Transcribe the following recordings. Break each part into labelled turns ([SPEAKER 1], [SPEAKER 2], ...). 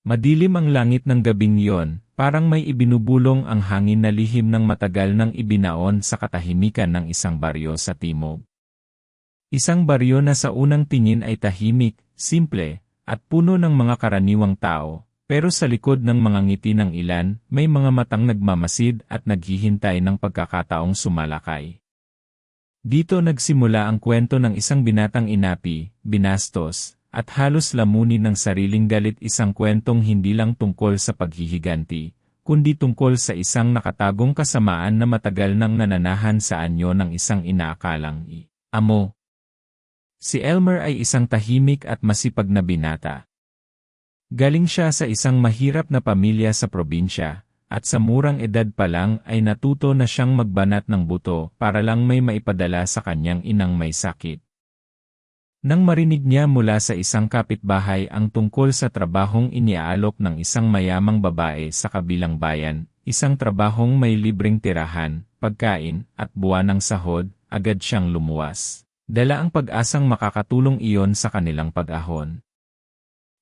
[SPEAKER 1] Madilim ang langit ng gabing iyon, parang may ibinubulong ang hangin na lihim ng matagal nang ibinaon sa katahimikan ng isang baryo sa timog. Isang baryo na sa unang tingin ay tahimik, simple, at puno ng mga karaniwang tao, pero sa likod ng mga ngiti ng ilan, may mga matang nagmamasid at naghihintay ng pagkakataong sumalakay. Dito nagsimula ang kwento ng isang binatang inapi, binastos, at halos lamunin ng sariling galit, isang kwentong hindi lang tungkol sa paghihiganti, kundi tungkol sa isang nakatagong kasamaan na matagal nang nananahan sa anyo ng isang inaakalang amo. Si Elmer ay isang tahimik at masipag na binata. Galing siya sa isang mahirap na pamilya sa probinsya, at sa murang edad pa lang ay natuto na siyang magbanat ng buto para lang may maipadala sa kanyang inang may sakit. Nang marinig niya mula sa isang kapitbahay ang tungkol sa trabahong iniaalok ng isang mayamang babae sa kabilang bayan, isang trabahong may libreng tirahan, pagkain, at buwanang sahod, agad siyang lumuwas. Dala ang pag-asang makakatulong iyon sa kanilang pag-ahon.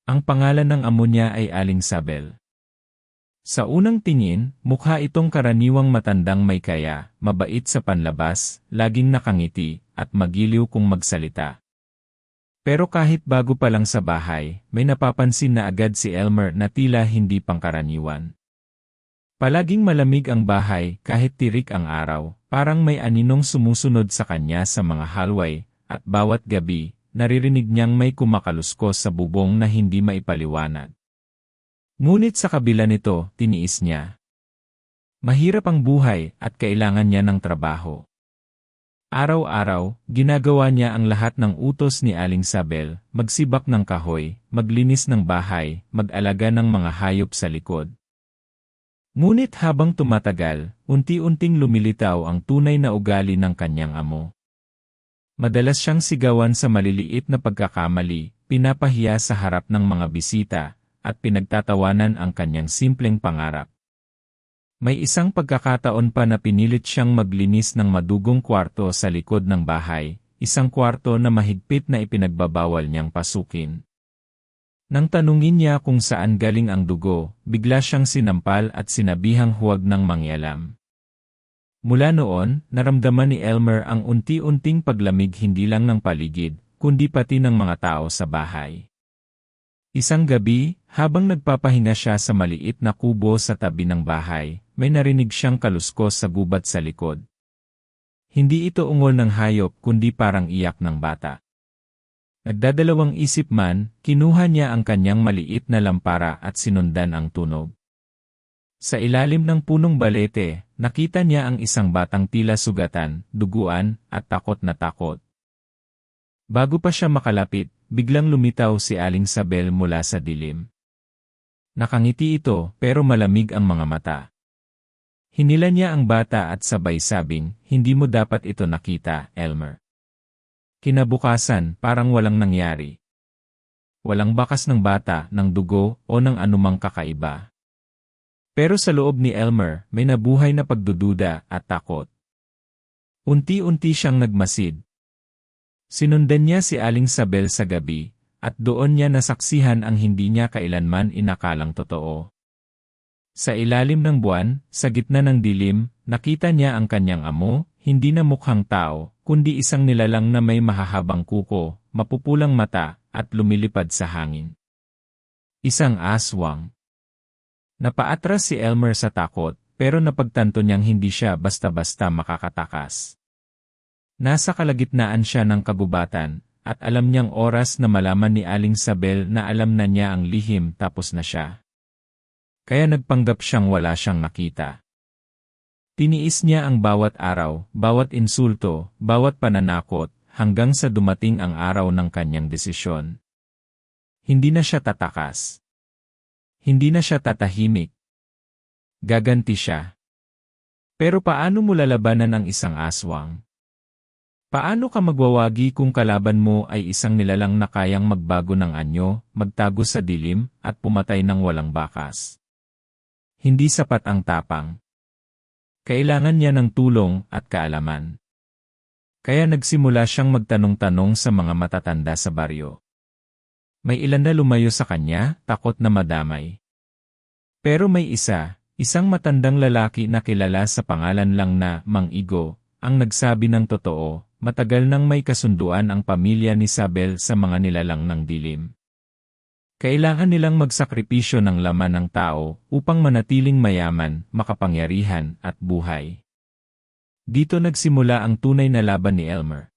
[SPEAKER 1] Ang pangalan ng amo niya ay Aling Sabel. Sa unang tingin, mukha itong karaniwang matandang may kaya, mabait sa panlabas, laging nakangiti, at magiliw kung magsalita. Pero kahit bago pa lang sa bahay, may napapansin na agad si Elmer na tila hindi pangkaraniwan. Palaging malamig ang bahay kahit tirik ang araw, parang may aninong sumusunod sa kanya sa mga hallway, at bawat gabi, naririnig niyang may kumakaluskos sa bubong na hindi maipaliwanag. Ngunit sa kabila nito, tiniis niya. Mahirap ang buhay at kailangan niya ng trabaho. Araw-araw, ginagawa niya ang lahat ng utos ni Aling Sabel, magsibak ng kahoy, maglinis ng bahay, mag-alaga ng mga hayop sa likod. Ngunit habang tumatagal, unti-unting lumilitaw ang tunay na ugali ng kanyang amo. Madalas siyang sigawan sa maliliit na pagkakamali, pinapahiya sa harap ng mga bisita, at pinagtatawanan ang kanyang simpleng pangarap. May isang pagkakataon pa na pinilit siyang maglinis ng madugong kwarto sa likod ng bahay, isang kwarto na mahigpit na ipinagbabawal niyang pasukin. Nang tanungin niya kung saan galing ang dugo, bigla siyang sinampal at sinabihang huwag nang mangyalam. Mula noon, naramdaman ni Elmer ang unti-unting paglamig hindi lang ng paligid, kundi pati ng mga tao sa bahay. Isang gabi, habang nagpapahinga siya sa maliit na kubo sa tabi ng bahay, may narinig siyang kaluskos sa gubat sa likod. Hindi ito ungol ng hayop kundi parang iyak ng bata. Nagdadalawang isip man, kinuha niya ang kanyang maliit na lampara at sinundan ang tunog. Sa ilalim ng punong balete, nakita niya ang isang batang tila sugatan, duguan, at takot na takot. Bago pa siya makalapit, biglang lumitaw si Aling Sabel mula sa dilim. Nakangiti ito, pero malamig ang mga mata. Hinila niya ang bata at sabay sabing, hindi mo dapat ito nakita, Elmer. Kinabukasan, parang walang nangyari. Walang bakas ng bata, ng dugo, o ng anumang kakaiba. Pero sa loob ni Elmer, may nabuhay na pagdududa at takot. Unti-unti siyang nagmasid. Sinundan niya si Aling Sabel sa gabi, at doon niya nasaksihan ang hindi niya kailanman inakalang totoo. Sa ilalim ng buwan, sa gitna ng dilim, nakita niya ang kanyang amo, hindi na mukhang tao, kundi isang nilalang na may mahahabang kuko, mapupulang mata, at lumilipad sa hangin. Isang aswang. Napaatras si Elmer sa takot, pero napagtanto niyang hindi siya basta-basta makakatakas. Nasa kalagitnaan siya ng kagubatan, at alam niyang oras na malaman ni Aling Sabel na alam na niya ang lihim tapos na siya. Kaya nagpanggap siyang wala siyang nakita. Tiniis niya ang bawat araw, bawat insulto, bawat pananakot, hanggang sa dumating ang araw ng kanyang desisyon. Hindi na siya tatakas. Hindi na siya tatahimik. Gaganti siya. Pero paano mo lalabanan ang isang aswang? Paano ka magwawagi kung kalaban mo ay isang nilalang na kayang magbago ng anyo, magtago sa dilim, at pumatay ng walang bakas? Hindi sapat ang tapang. Kailangan niya ng tulong at kaalaman. Kaya nagsimula siyang magtanong-tanong sa mga matatanda sa baryo. May ilan na lumayo sa kanya, takot na madamay. Pero may isang matandang lalaki na kilala sa pangalan lang na Mang Igo, ang nagsabi ng totoo. Matagal nang may kasunduan ang pamilya ni Sabel sa mga nilalang ng dilim. Kailangan nilang magsakripisyo ng laman ng tao upang manatiling mayaman, makapangyarihan, at buhay. Dito nagsimula ang tunay na laban ni Elmer.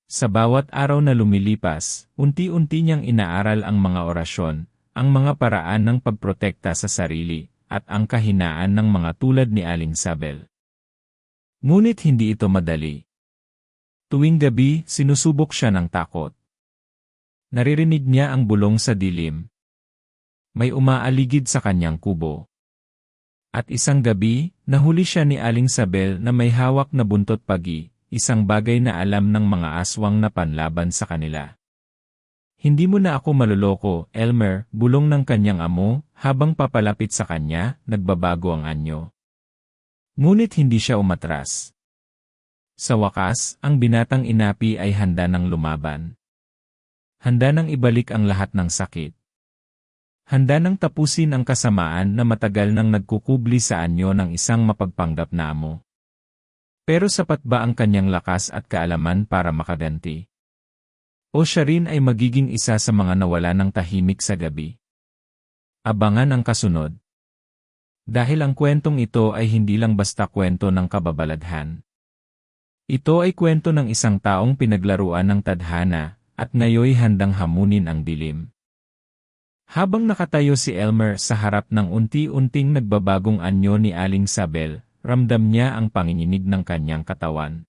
[SPEAKER 1] Sa bawat araw na lumilipas, unti-unti niyang inaaral ang mga orasyon, ang mga paraan ng pagprotekta sa sarili, at ang kahinaan ng mga tulad ni Aling Sabel. Ngunit hindi ito madali. Tuwing gabi, sinusubok siya ng takot. Naririnig niya ang bulong sa dilim. May umaaligid sa kanyang kubo. At isang gabi, nahuli siya ni Aling Sabel na may hawak na buntot pagi, isang bagay na alam ng mga aswang na panlaban sa kanila. Hindi mo na ako maluloko, Elmer, bulong ng kanyang amo, habang papalapit sa kanya, nagbabago ang anyo. Ngunit hindi siya umatras. Sa wakas, ang binatang inapi ay handa ng lumaban. Handa nang ibalik ang lahat ng sakit. Handa nang tapusin ang kasamaan na matagal nang nagkukubli sa anyo ng isang mapagpanggap na amo. Pero sapat ba ang kanyang lakas at kaalaman para makaganti? O siya rin ay magiging isa sa mga nawala ng tahimik sa gabi? Abangan ang kasunod. Dahil ang kwentong ito ay hindi lang basta kwento ng kababalaghan. Ito ay kwento ng isang taong pinaglaruan ng tadhana, at ngayoy handang hamunin ang dilim. Habang nakatayo si Elmer sa harap ng unti-unting nagbabagong anyo ni Aling Sabel, ramdam niya ang panginginig ng kanyang katawan.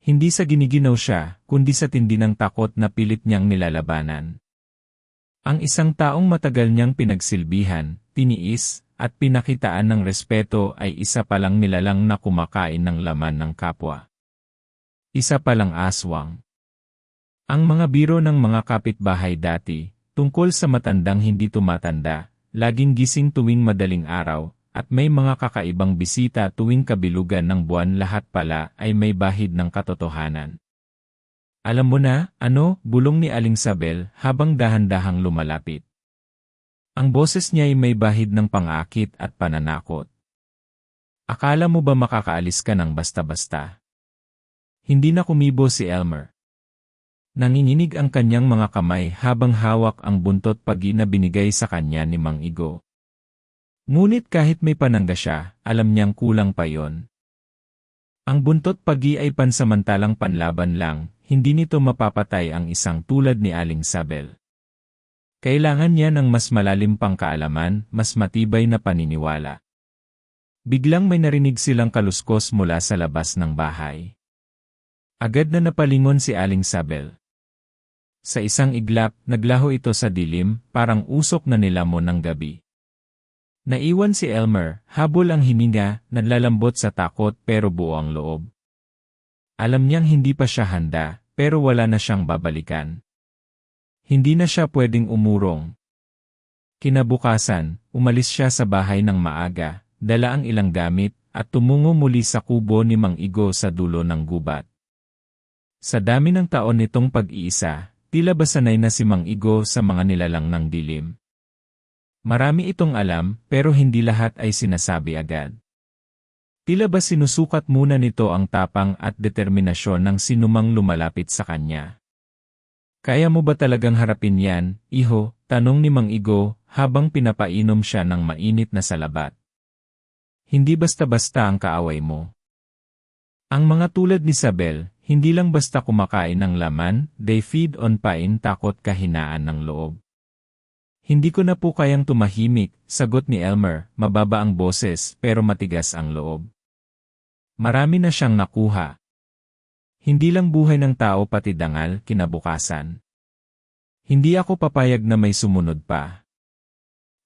[SPEAKER 1] Hindi sa giniginaw siya, kundi sa tindi ng takot na pilit niyang nilalabanan. Ang isang taong matagal niyang pinagsilbihan, tiniis, at pinakitaan ng respeto ay isa palang nilalang na kumakain ng laman ng kapwa. Isa palang aswang. Ang mga biro ng mga kapitbahay dati, tungkol sa matandang hindi tumatanda, laging gising tuwing madaling araw, at may mga kakaibang bisita tuwing kabilugan ng buwan, lahat pala ay may bahid ng katotohanan. Alam mo na, ano, bulong ni Aling Sabel habang dahan-dahang lumalapit. Ang boses niya ay may bahid ng pangakit at pananakot. Akala mo ba makakaalis ka ng basta-basta? Hindi na kumibo si Elmer. Nanginginig ang kanyang mga kamay habang hawak ang buntot pagi na binigay sa kanya ni Mang Igo. Ngunit kahit may panangga siya, alam niyang kulang pa yon. Ang buntot pagi ay pansamantalang panlaban lang, hindi nito mapapatay ang isang tulad ni Aling Sabel. Kailangan niya ng mas malalim pang kaalaman, mas matibay na paniniwala. Biglang may narinig silang kaluskos mula sa labas ng bahay. Agad na napalingon si Aling Sabel. Sa isang iglap, naglaho ito sa dilim, parang usok na nilamon ng gabi. Naiwan si Elmer, habol ang hininga, nanlalambot sa takot pero buo ang loob. Alam niyang hindi pa siya handa, pero wala na siyang babalikan. Hindi na siya pwedeng umurong. Kinabukasan, umalis siya sa bahay ng maaga, dala ang ilang gamit, at tumungo muli sa kubo ni Mang Igo sa dulo ng gubat. Sa dami ng taon nitong pag-iisa, tila ba sanay na si Mang Igo sa mga nilalang ng dilim. Marami itong alam, pero hindi lahat ay sinasabi agad. Tila ba sinusukat muna nito ang tapang at determinasyon ng sinumang lumalapit sa kanya. Kaya mo ba talagang harapin yan, iho? Tanong ni Mang Igo, habang pinapainom siya ng mainit na salabat. Hindi basta-basta ang kaaway mo. Ang mga tulad ni Sabel, hindi lang basta kumakain ng laman, they feed on pain, takot, kahinaan ng loob. Hindi ko na po kayang tumahimik, sagot ni Elmer, mababa ang boses pero matigas ang loob. Marami na siyang nakuha. Hindi lang buhay ng tao pati dangal, kinabukasan. Hindi ako papayag na may sumunod pa.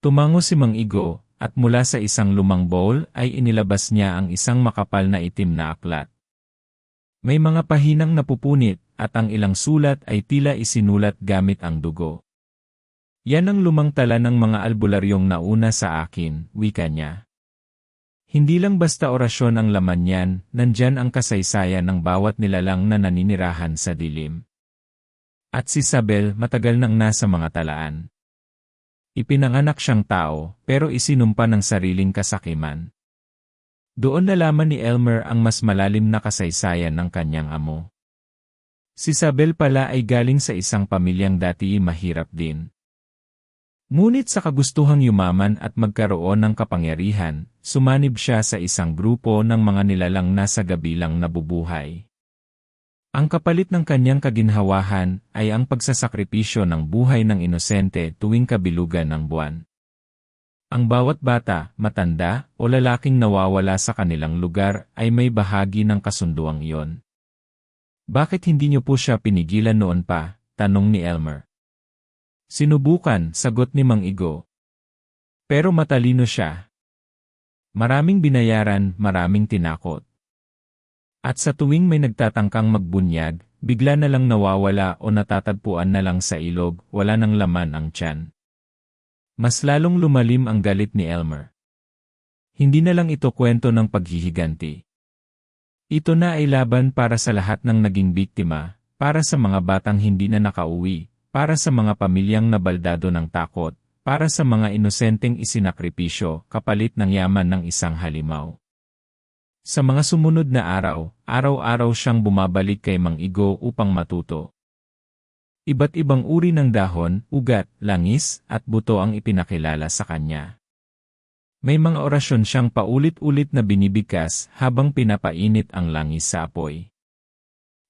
[SPEAKER 1] Tumango si Mang Igo, at mula sa isang lumang bowl ay inilabas niya ang isang makapal na itim na aklat. May mga pahinang napupunit, at ang ilang sulat ay tila isinulat gamit ang dugo. Yan ang lumang tala ng mga albularyong nauna sa akin, wika niya. Hindi lang basta orasyon ang laman niyan, nandyan ang kasaysayan ng bawat nilalang na naninirahan sa dilim. At si Isabel matagal nang nasa mga talaan. Ipinanganak siyang tao, pero isinumpa ng sariling kasakiman. Doon nalaman ni Elmer ang mas malalim na kasaysayan ng kanyang amo. Si Isabel pala ay galing sa isang pamilyang dati mahirap din. Ngunit sa kagustuhang yumaman at magkaroon ng kapangyarihan, sumanib siya sa isang grupo ng mga nilalang nasa gabi lang nabubuhay. Ang kapalit ng kanyang kaginhawahan ay ang pagsasakripisyo ng buhay ng inosente tuwing kabilugan ng buwan. Ang bawat bata, matanda, o lalaking nawawala sa kanilang lugar ay may bahagi ng kasunduang iyon. Bakit hindi niyo po siya pinigilan noon pa? Tanong ni Elmer. Sinubukan, sagot ni Mang Igo. Pero matalino siya. Maraming binayaran, maraming tinakot. At sa tuwing may nagtatangkang magbunyag, bigla na lang nawawala o natatagpuan na lang sa ilog, wala nang laman ang tiyan. Mas lalong lumalim ang galit ni Elmer. Hindi na lang ito kwento ng paghihiganti. Ito na ay laban para sa lahat ng naging biktima, para sa mga batang hindi na nakauwi, para sa mga pamilyang nabaldado ng takot, para sa mga inosenteng isinakripisyo kapalit ng yaman ng isang halimaw. Sa mga sumunod na araw, araw-araw siyang bumabalik kay Mang Igo upang matuto. Iba't ibang uri ng dahon, ugat, langis, at buto ang ipinakilala sa kanya. May mga orasyon siyang paulit-ulit na binibigkas habang pinapainit ang langis sa apoy.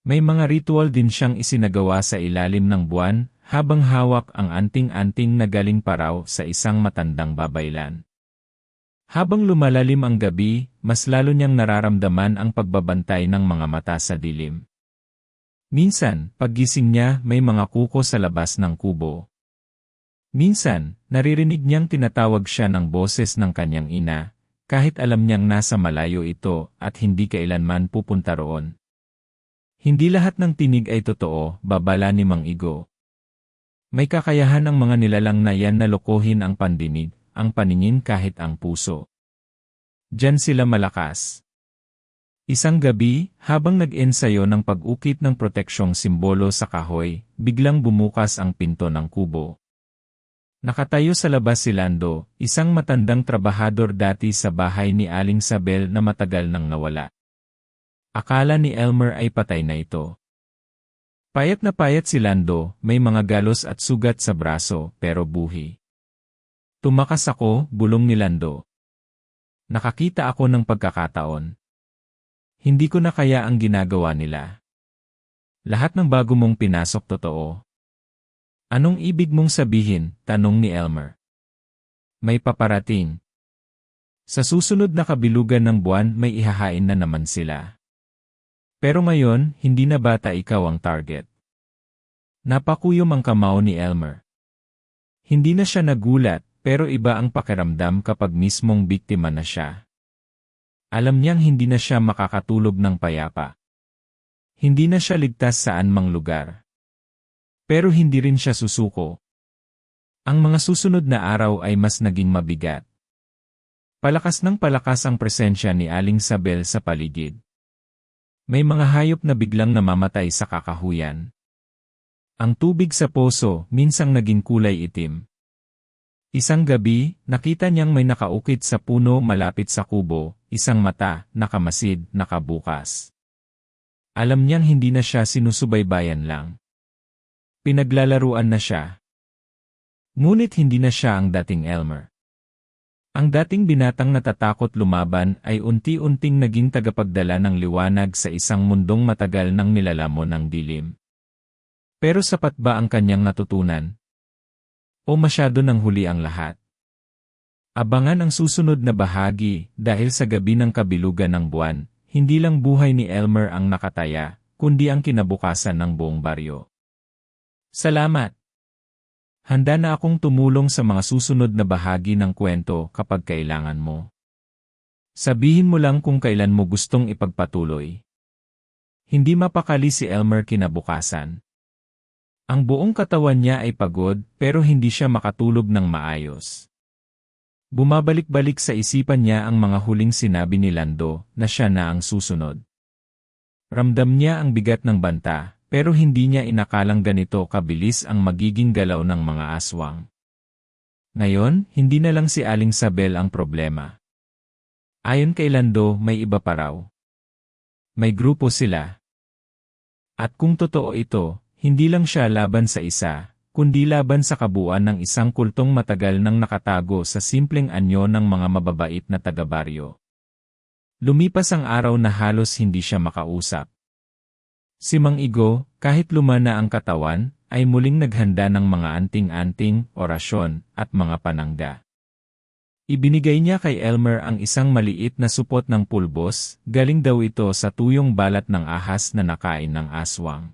[SPEAKER 1] May mga ritual din siyang isinagawa sa ilalim ng buwan habang hawak ang anting-anting na galing paraw sa isang matandang babaylan. Habang lumalalim ang gabi, mas lalo niyang nararamdaman ang pagbabantay ng mga mata sa dilim. Minsan, paggising niya may mga kuko sa labas ng kubo. Minsan, naririnig niyang tinatawag siya ng boses ng kanyang ina, kahit alam niyang nasa malayo ito at hindi kailanman pupunta roon. Hindi lahat ng tinig ay totoo, babala ni Mang Igo. May kakayahan ang mga nilalang na yan na lokohin ang pandinig, ang paningin kahit ang puso. Diyan sila malakas. Isang gabi, habang nag-ensayo ng pag-ukit ng proteksyong simbolo sa kahoy, biglang bumukas ang pinto ng kubo. Nakatayo sa labas si Lando, isang matandang trabahador dati sa bahay ni Aling Isabel na matagal nang nawala. Akala ni Elmer ay patay na ito. Payat na payat si Lando, may mga galos at sugat sa braso, pero buhi. Tumakas ako, bulong ni Lando. Nakakita ako ng pagkakataon. Hindi ko na kaya ang ginagawa nila. Lahat ng bago mong pinasok totoo. Anong ibig mong sabihin? Tanong ni Elmer. May paparating. Sa susunod na kabilugan ng buwan may ihahain na naman sila. Pero ngayon, hindi na bata ikaw ang target. Napakuyom ang kamao ni Elmer. Hindi na siya nagulat. Pero iba ang pakiramdam kapag mismong biktima na siya. Alam niyang hindi na siya makakatulog ng payapa. Hindi na siya ligtas sa anumang lugar. Pero hindi rin siya susuko. Ang mga susunod na araw ay mas naging mabigat. Palakas ng palakas ang presensya ni Aling Isabel sa paligid. May mga hayop na biglang namamatay sa kakahuyan. Ang tubig sa poso minsang naging kulay itim. Isang gabi, nakita niyang may nakaukit sa puno malapit sa kubo, isang mata, nakamasid, nakabukas. Alam niyang hindi na siya sinusubaybayan lang. Pinaglalaruan na siya. Ngunit hindi na siya ang dating Elmer. Ang dating binatang natatakot lumaban ay unti-unting naging tagapagdala ng liwanag sa isang mundong matagal nang nilalamon ng dilim. Pero sapat ba ang kanyang natutunan? O masyado nang huli ang lahat? Abangan ang susunod na bahagi dahil sa gabi ng kabilugan ng buwan, hindi lang buhay ni Elmer ang nakataya, kundi ang kinabukasan ng buong baryo. Salamat! Handa na akong tumulong sa mga susunod na bahagi ng kwento kapag kailangan mo. Sabihin mo lang kung kailan mo gustong ipagpatuloy. Hindi mapakali si Elmer kinabukasan. Ang buong katawan niya ay pagod pero hindi siya makatulog ng maayos. Bumabalik-balik sa isipan niya ang mga huling sinabi ni Lando na siya na ang susunod. Ramdam niya ang bigat ng banta pero hindi niya inakalang ganito kabilis ang magiging galaw ng mga aswang. Ngayon, hindi na lang si Aling Sabel ang problema. Ayon kay Lando, may iba pa raw. May grupo sila. At kung totoo ito, hindi lang siya laban sa isa, kundi laban sa kabuuan ng isang kultong matagal nang nakatago sa simpleng anyo ng mga mababait na taga-baryo. Lumipas ang araw na halos hindi siya makausap. Si Mang Igo, kahit luma na ang katawan, ay muling naghanda ng mga anting-anting, orasyon, at mga panangga. Ibinigay niya kay Elmer ang isang maliit na supot ng pulbos, galing daw ito sa tuyong balat ng ahas na nakain ng aswang.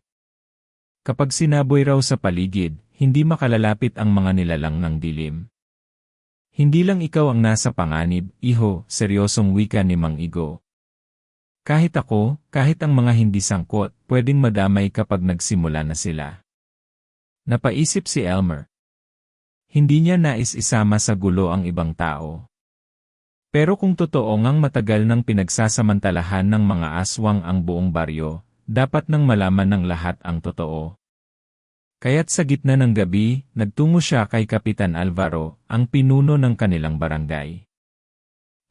[SPEAKER 1] Kapag sinaboy raw sa paligid, hindi makalalapit ang mga nilalang ng dilim. Hindi lang ikaw ang nasa panganib, iho, seryosong wika ni Mang Igo. Kahit ako, kahit ang mga hindi sangkot, pwedeng madamay kapag nagsimula na sila. Napaisip si Elmer. Hindi niya nais isama sa gulo ang ibang tao. Pero kung totoo ngang matagal nang pinagsasamantalahan ng mga aswang ang buong baryo, dapat nang malaman ng lahat ang totoo. Kaya't sa gitna ng gabi, nagtungo siya kay Kapitan Alvaro, ang pinuno ng kanilang barangay.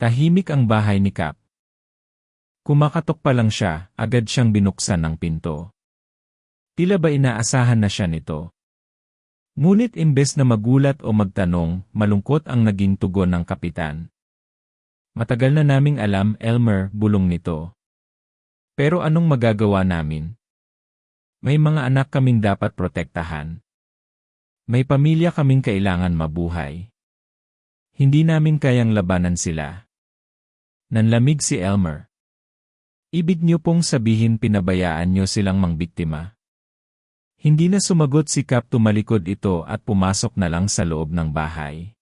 [SPEAKER 1] Tahimik ang bahay ni Kap. Kumakatok pa lang siya, agad siyang binuksan ng pinto. Tila ba inaasahan na siya nito? Ngunit imbes na magulat o magtanong, malungkot ang naging tugon ng kapitan. Matagal na naming alam, Elmer, bulong nito. Pero anong magagawa namin? May mga anak kaming dapat protektahan. May pamilya kaming kailangan mabuhay. Hindi namin kayang labanan sila. Nanlamig si Elmer. Ibig niyo pong sabihin pinabayaan niyo silang mangbiktima? Hindi na sumagot si Kap, tumalikod ito at pumasok na lang sa loob ng bahay.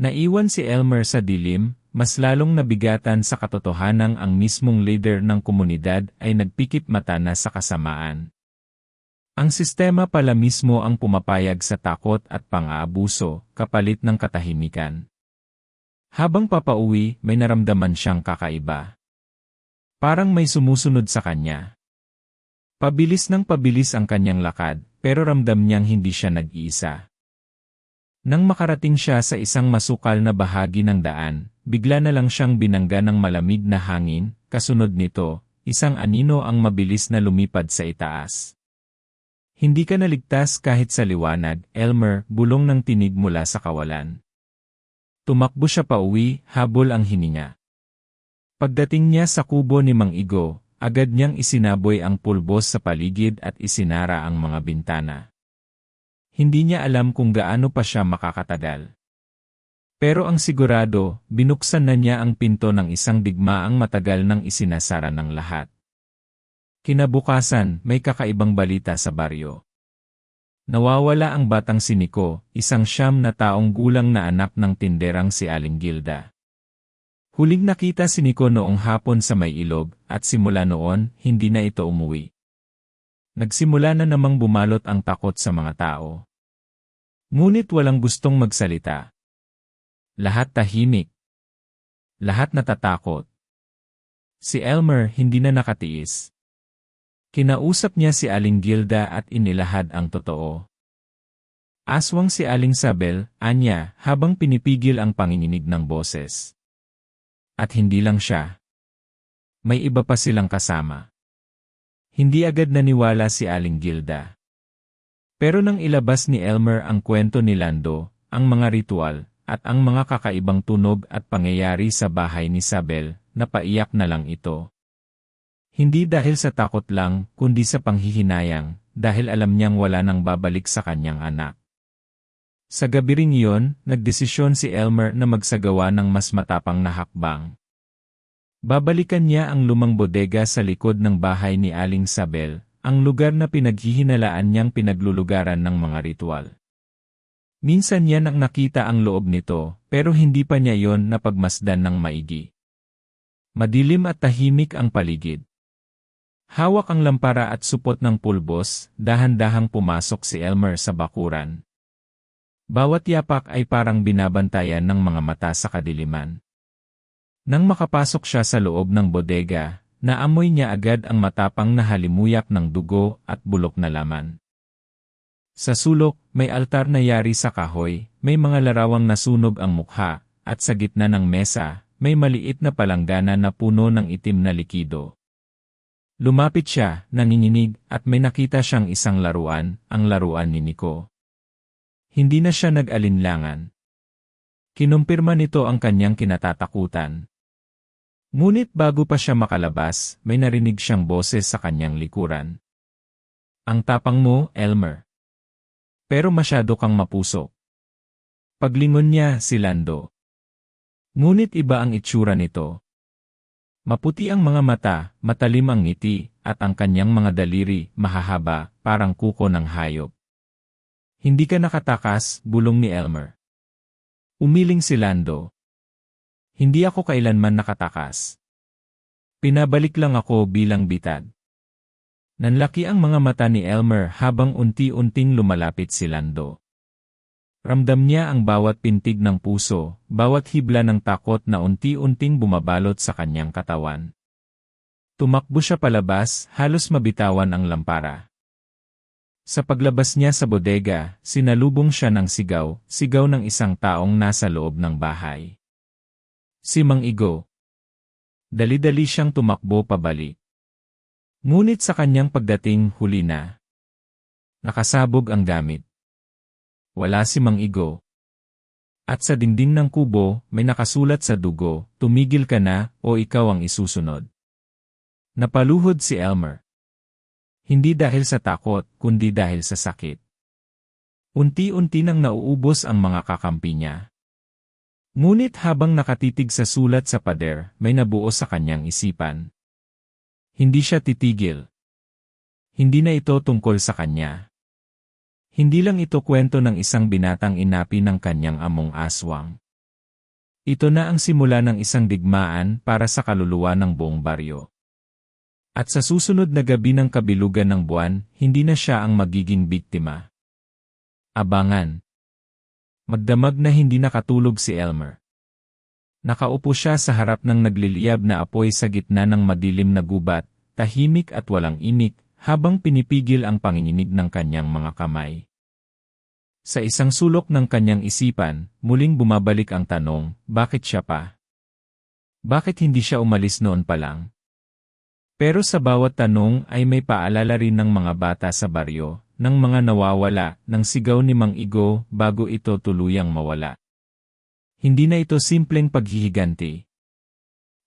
[SPEAKER 1] Naiwan si Elmer sa dilim, mas lalong nabigatan sa katotohanang ang mismong leader ng komunidad ay nagpikit mata na sa kasamaan. Ang sistema pala mismo ang pumapayag sa takot at pang-aabuso, kapalit ng katahimikan. Habang papauwi, may naramdaman siyang kakaiba. Parang may sumusunod sa kanya. Pabilis ng pabilis ang kanyang lakad, pero ramdam niyang hindi siya nag-iisa. Nang makarating siya sa isang masukal na bahagi ng daan, bigla na lang siyang binangga ng malamig na hangin, kasunod nito, isang anino ang mabilis na lumipad sa itaas. Hindi ka naligtas kahit sa liwanag, Elmer, bulong ng tinig mula sa kawalan. Tumakbo siya pauwi, habol ang hininga. Pagdating niya sa kubo ni Mang Igo, agad niyang isinaboy ang pulbos sa paligid at isinara ang mga bintana. Hindi niya alam kung gaano pa siya makakatagal. Pero ang sigurado, binuksan na niya ang pinto ng isang digmaang matagal nang isinasara ng lahat. Kinabukasan, may kakaibang balita sa baryo. Nawawala ang batang si Nico, isang 9 na taong gulang na anak ng tinderang si Aling Gilda. Huling nakita si Nico noong hapon sa may ilog, at simula noon, hindi na ito umuwi. Nagsimula na namang bumalot ang takot sa mga tao. Ngunit walang gustong magsalita. Lahat tahimik. Lahat natatakot. Si Elmer hindi na nakatiis. Kinausap niya si Aling Gilda at inilahad ang totoo. Aswang si Aling Sabel, anya, habang pinipigil ang panginginig ng boses. At hindi lang siya. May iba pa silang kasama. Hindi agad naniwala si Aling Gilda. Pero nang ilabas ni Elmer ang kwento ni Lando, ang mga ritual, at ang mga kakaibang tunog at pangyayari sa bahay ni Sabel, napaiyak na lang ito. Hindi dahil sa takot lang, kundi sa panghihinayang, dahil alam niyang wala nang babalik sa kanyang anak. Sa gabi ring iyon, nagdesisyon si Elmer na magsagawa ng mas matapang na hakbang. Babalikan niya ang lumang bodega sa likod ng bahay ni Aling Sabel, ang lugar na pinaghihinalaan niyang pinaglulugaran ng mga ritual. Minsan niya nang nakita ang loob nito, pero hindi pa niya yon napagmasdan ng maigi. Madilim at tahimik ang paligid. Hawak ang lampara at supot ng pulbos, dahan-dahang pumasok si Elmer sa bakuran. Bawat yapak ay parang binabantayan ng mga mata sa kadiliman. Nang makapasok siya sa loob ng bodega, naamoy niya agad ang matapang na halimuyak ng dugo at bulok na laman. Sa sulok, may altar na yari sa kahoy, may mga larawang nasunog ang mukha, at sa gitna ng mesa, may maliit na palanggana na puno ng itim na likido. Lumapit siya, nanginginig, at may nakita siyang isang laruan, ang laruan ni Nico. Hindi na siya nag-alinlangan. Kinumpirma nito ang kanyang kinatatakutan. Ngunit bago pa siya makalabas, may narinig siyang boses sa kanyang likuran. Ang tapang mo, Elmer. Pero masyado kang mapusok. Paglingon niya si Lando. Ngunit iba ang itsura nito. Maputi ang mga mata, matalim ang ngiti, at ang kanyang mga daliri, mahahaba, parang kuko ng hayop. Hindi ka nakatakas, bulong ni Elmer. Umiling si Lando. Hindi ako kailanman nakatakas. Pinabalik lang ako bilang bitad. Nanlaki ang mga mata ni Elmer habang unti-unting lumalapit si Lando. Ramdam niya ang bawat pintig ng puso, bawat hibla ng takot na unti-unting bumabalot sa kanyang katawan. Tumakbo siya palabas, halos mabitawan ang lampara. Sa paglabas niya sa bodega, sinalubong siya ng sigaw, sigaw ng isang taong nasa loob ng bahay. Si Mang Igo. Dali-dali siyang tumakbo pabalik. Ngunit sa kanyang pagdating, huli na. Nakasabog ang gamit. Wala si Mang Igo. At sa dingding ng kubo, may nakasulat sa dugo, tumigil ka na o ikaw ang isusunod. Napaluhod si Elmer. Hindi dahil sa takot, kundi dahil sa sakit. Unti-unti nang nauubos ang mga kakampi niya. Ngunit habang nakatitig sa sulat sa pader, may nabuo sa kanyang isipan. Hindi siya titigil. Hindi na ito tungkol sa kanya. Hindi lang ito kwento ng isang binatang inapi ng kanyang among aswang. Ito na ang simula ng isang digmaan para sa kaluluwa ng buong baryo. At sa susunod na gabi ng kabilugan ng buwan, hindi na siya ang magiging biktima. Abangan. Magdamag na hindi nakatulog si Elmer. Nakaupo siya sa harap ng nagliliyab na apoy sa gitna ng madilim na gubat, tahimik at walang imik, habang pinipigil ang panginginig ng kanyang mga kamay. Sa isang sulok ng kanyang isipan, muling bumabalik ang tanong, bakit siya pa? Bakit hindi siya umalis noon pa lang? Pero sa bawat tanong ay may paalala rin ng mga bata sa baryo, ng mga nawawala, ng sigaw ni Mang Igo bago ito tuluyang mawala. Hindi na ito simpleng paghihiganti.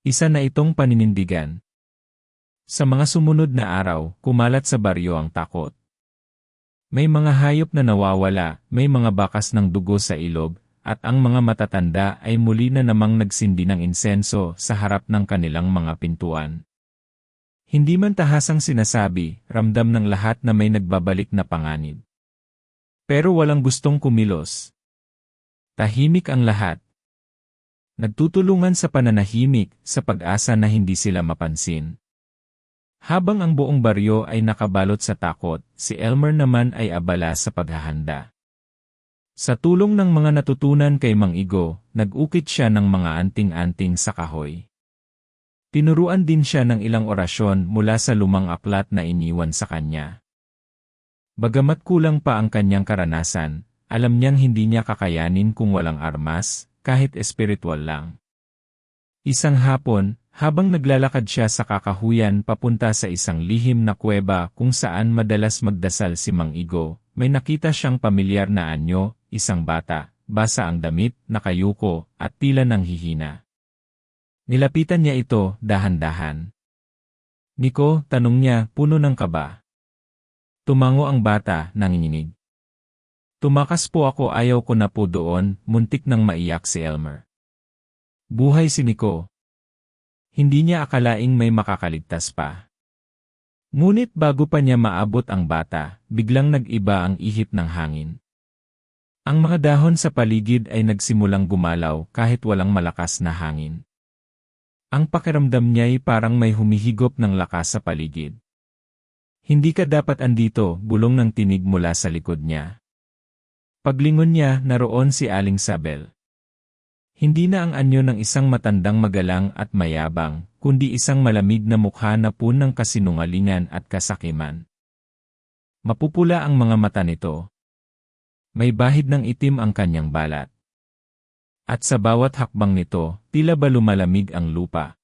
[SPEAKER 1] Isa na itong paninindigan. Sa mga sumunod na araw, kumalat sa baryo ang takot. May mga hayop na nawawala, may mga bakas ng dugo sa ilog, at ang mga matatanda ay muli na namang nagsindi ng insenso sa harap ng kanilang mga pintuan. Hindi man tahasang sinasabi, ramdam ng lahat na may nagbabalik na panganib. Pero walang gustong kumilos. Tahimik ang lahat. Nagtutulungan sa pananahimik, sa pag-asa na hindi sila mapansin. Habang ang buong baryo ay nakabalot sa takot, si Elmer naman ay abala sa paghahanda. Sa tulong ng mga natutunan kay Mang Igo, nag-ukit siya ng mga anting-anting sa kahoy. Tinuruan din siya ng ilang orasyon mula sa lumang aklat na iniwan sa kanya. Bagamat kulang pa ang kanyang karanasan, alam niyang hindi niya kakayanin kung walang armas, kahit espiritual lang. Isang hapon, habang naglalakad siya sa kakahuyan papunta sa isang lihim na kuweba kung saan madalas magdasal si Mang Igo, may nakita siyang pamilyar na anyo, isang bata, basa ang damit, nakayuko, at tila nang hihina. Nilapitan niya ito, dahan-dahan. Nico, tanong niya, puno ng kaba. Tumango ang bata, nanginginig. Tumakas po ako, ayaw ko na po doon, muntik nang maiyak si Elmer. Buhay si Nico. Hindi niya akalaing may makakaligtas pa. Ngunit bago pa niya maabot ang bata, biglang nag-iba ang ihip ng hangin. Ang mga dahon sa paligid ay nagsimulang gumalaw kahit walang malakas na hangin. Ang pakiramdam niya'y parang may humihigop ng lakas sa paligid. Hindi ka dapat andito, bulong ng tinig mula sa likod niya. Paglingon niya, naroon si Aling Sabel. Hindi na ang anyo ng isang matandang magalang at mayabang, kundi isang malamig na mukha na puno ng kasinungalingan at kasakiman. Mapupula ang mga mata nito. May bahid ng itim ang kanyang balat. At sa bawat hakbang nito, tila ba lumalamig ang lupa.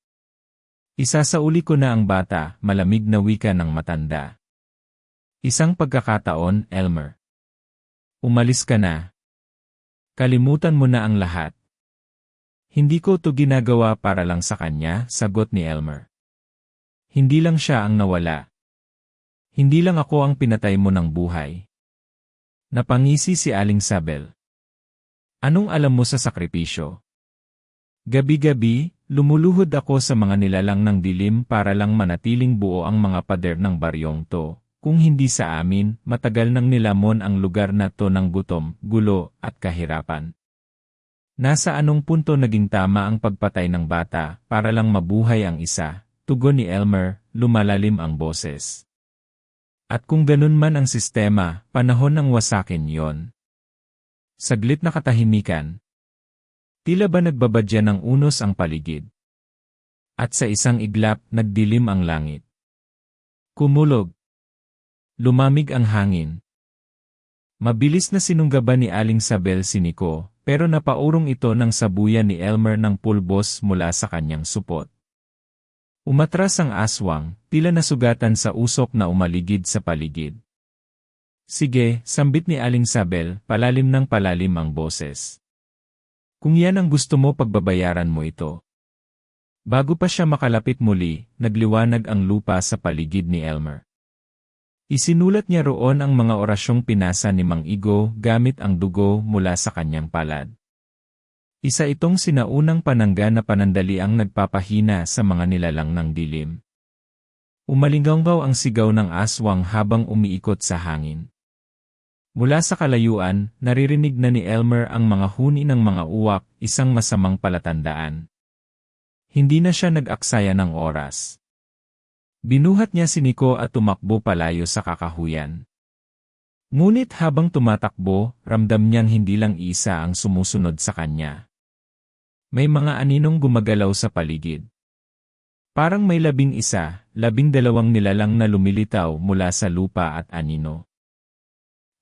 [SPEAKER 1] Isasauli ko na ang bata, malamig na wika ng matanda. Isang pagkakataon, Elmer. Umalis ka na. Kalimutan mo na ang lahat. Hindi ko to ginagawa para lang sa kanya, sagot ni Elmer. Hindi lang siya ang nawala. Hindi lang ako ang pinatay mo ng buhay. Napangisi si Aling Sabel. Anong alam mo sa sakripisyo? Gabi-gabi, lumuluhod ako sa mga nilalang ng dilim para lang manatiling buo ang mga pader ng baryong to. Kung hindi sa amin, matagal nang nilamon ang lugar na to ng gutom, gulo, at kahirapan. Nasa anong punto naging tama ang pagpatay ng bata para lang mabuhay ang isa? Tugon ni Elmer, lumalalim ang boses. At kung ganun man ang sistema, panahon ng wasakin yon. Saglit na katahimikan. Tila ba nagbabadya ng unos ang paligid? At sa isang iglap, nagdilim ang langit. Kumulog. Lumamig ang hangin. Mabilis na sinunggaban ni Aling Sabel si Nico, pero napaurong ito ng sabuyan ni Elmer ng pulbos mula sa kanyang supot. Umatras ang aswang, tila nasugatan sa usok na umaligid sa paligid. Sige, sambit ni Aling Sabel, palalim ng palalim ang boses. Kung yan ang gusto mo, pagbabayaran mo ito. Bago pa siya makalapit muli, nagliwanag ang lupa sa paligid ni Elmer. Isinulat niya roon ang mga orasyong pinasa ni Mang Igo gamit ang dugo mula sa kanyang palad. Isa itong sinaunang panangga na panandaliang nagpapahina sa mga nilalang ng dilim. Umalinggaw ang sigaw ng aswang habang umiikot sa hangin. Mula sa kalayuan, naririnig na ni Elmer ang mga huni ng mga uwak, isang masamang palatandaan. Hindi na siya nag-aksaya ng oras. Binuhat niya si Nico at tumakbo palayo sa kakahuyan. Ngunit habang tumatakbo, ramdam niyang hindi lang isa ang sumusunod sa kanya. May mga aninong gumagalaw sa paligid. Parang may 11, 12 nilalang na lumilitaw mula sa lupa at anino.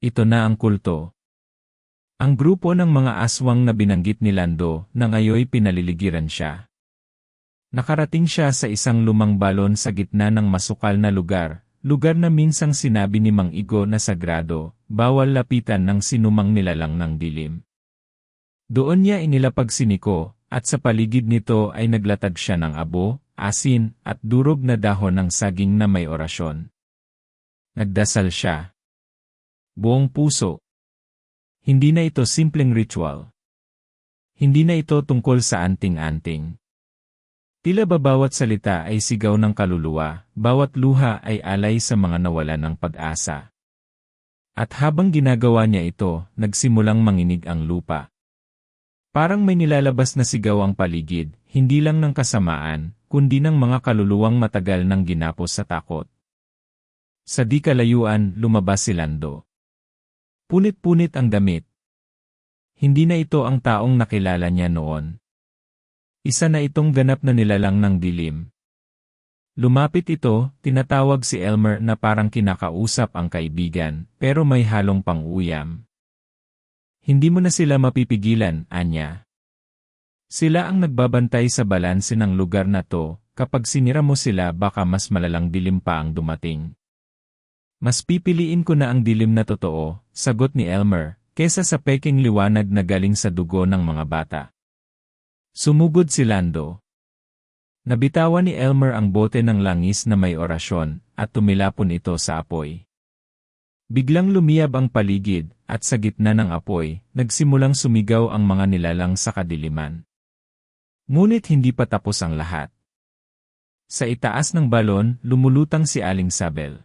[SPEAKER 1] Ito na ang kulto. Ang grupo ng mga aswang na binanggit ni Lando na ngayoy pinaliligiran siya. Nakarating siya sa isang lumang balon sa gitna ng masukal na lugar na minsang sinabi ni Mang Igo na sagrado, bawal lapitan ng sinumang nilalang ng dilim. Doon niya inilapag si Nico, at sa paligid nito ay naglatag siya ng abo, asin, at durog na dahon ng saging na may orasyon. Nagdasal siya. Buong puso. Hindi na ito simpleng ritual. Hindi na ito tungkol sa anting-anting. Tila ba bawat salita ay sigaw ng kaluluwa, bawat luha ay alay sa mga nawalan ng pag-asa. At habang ginagawa niya ito, nagsimulang manginig ang lupa. Parang may nilalabas na sigaw ang paligid, hindi lang ng kasamaan, kundi ng mga kaluluwang matagal nang ginapos sa takot. Sa di kalayuan, lumabas si Lando. Punit-punit ang damit. Hindi na ito ang taong nakilala niya noon. Isa na itong ganap na nilalang ng dilim. Lumapit ito, tinatawag si Elmer na parang kinakausap ang kaibigan, pero may halong pang-uyam. Hindi mo na sila mapipigilan, anya. Sila ang nagbabantay sa balanse ng lugar na to, kapag sinira mo sila baka mas malalang dilim pa ang dumating. Mas pipiliin ko na ang dilim na totoo, sagot ni Elmer, kesa sa peking liwanag na galing sa dugo ng mga bata. Sumugod si Lando. Nabitawan ni Elmer ang bote ng langis na may orasyon, at tumilapon ito sa apoy. Biglang lumiyab ang paligid, at sa gitna ng apoy, nagsimulang sumigaw ang mga nilalang sa kadiliman. Ngunit hindi pa tapos ang lahat. Sa itaas ng balon, lumulutang si Aling Sabel.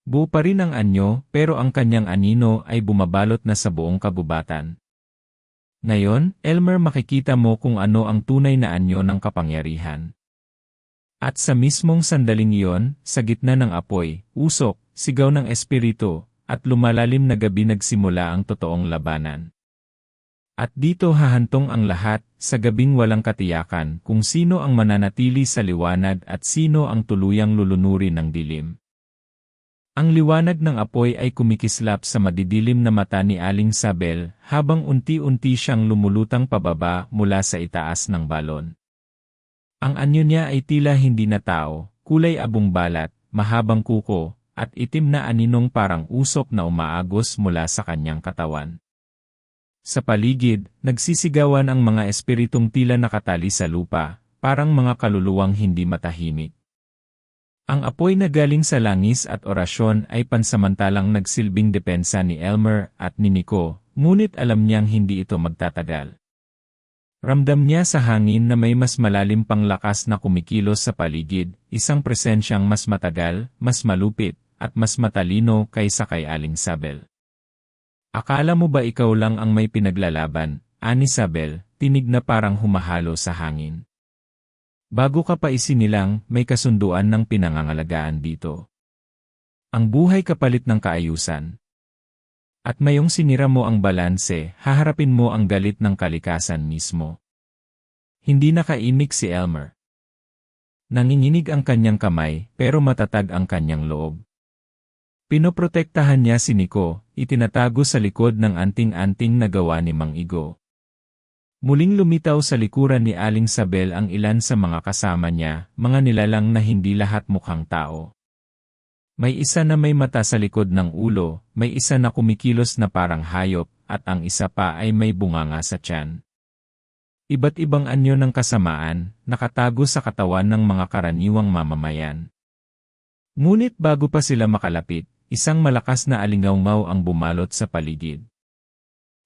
[SPEAKER 1] Buo pa rin ang anyo, pero ang kanyang anino ay bumabalot na sa buong kabubatan. Ngayon, Elmer, makikita mo kung ano ang tunay na anyo ng kapangyarihan. At sa mismong sandaling iyon, sa gitna ng apoy, usok, sigaw ng espiritu, at lumalalim na gabi nagsimula ang totoong labanan. At dito hahantong ang lahat, sa gabing walang katiyakan, kung sino ang mananatili sa liwanag at sino ang tuluyang lulunurin ng dilim. Ang liwanag ng apoy ay kumikislap sa madidilim na mata ni Aling Sabel, habang unti-unti siyang lumulutang pababa mula sa itaas ng balon. Ang anyo niya ay tila hindi na tao, kulay abong balat, mahabang kuko, at itim na aninong parang usok na umaagos mula sa kanyang katawan. Sa paligid, nagsisigawan ang mga espiritong tila nakatali sa lupa, parang mga kaluluwang hindi matahimik. Ang apoy na galing sa langis at orasyon ay pansamantalang nagsilbing depensa ni Elmer at ni Nico, ngunit alam niyang hindi ito magtatagal. Ramdam niya sa hangin na may mas malalim pang lakas na kumikilos sa paligid, isang presensyang mas matagal, mas malupit, at mas matalino kaysa kay Aling Sabel. Akala mo ba ikaw lang ang may pinaglalaban, ani Sabel, tinig na parang humahalo sa hangin. Bago ka pa isinilang, may kasunduan ng pinangangalagaan dito. Ang buhay kapalit ng kaayusan. At mayong sinira mo ang balanse, haharapin mo ang galit ng kalikasan mismo. Hindi nakaimik si Elmer. Nanginginig ang kanyang kamay, pero matatag ang kanyang loob. Pinoprotektahan niya si Nico, itinatago sa likod ng anting-anting na gawa ni Mang Igo. Muling lumitaw sa likuran ni Aling Sabel ang ilan sa mga kasama niya, mga nilalang na hindi lahat mukhang tao. May isa na may mata sa likod ng ulo, may isa na kumikilos na parang hayop, at ang isa pa ay may bunganga sa tiyan. Iba't ibang anyo ng kasamaan, nakatago sa katawan ng mga karaniwang mamamayan. Ngunit bago pa sila makalapit, isang malakas na alingawngaw ang bumalot sa paligid.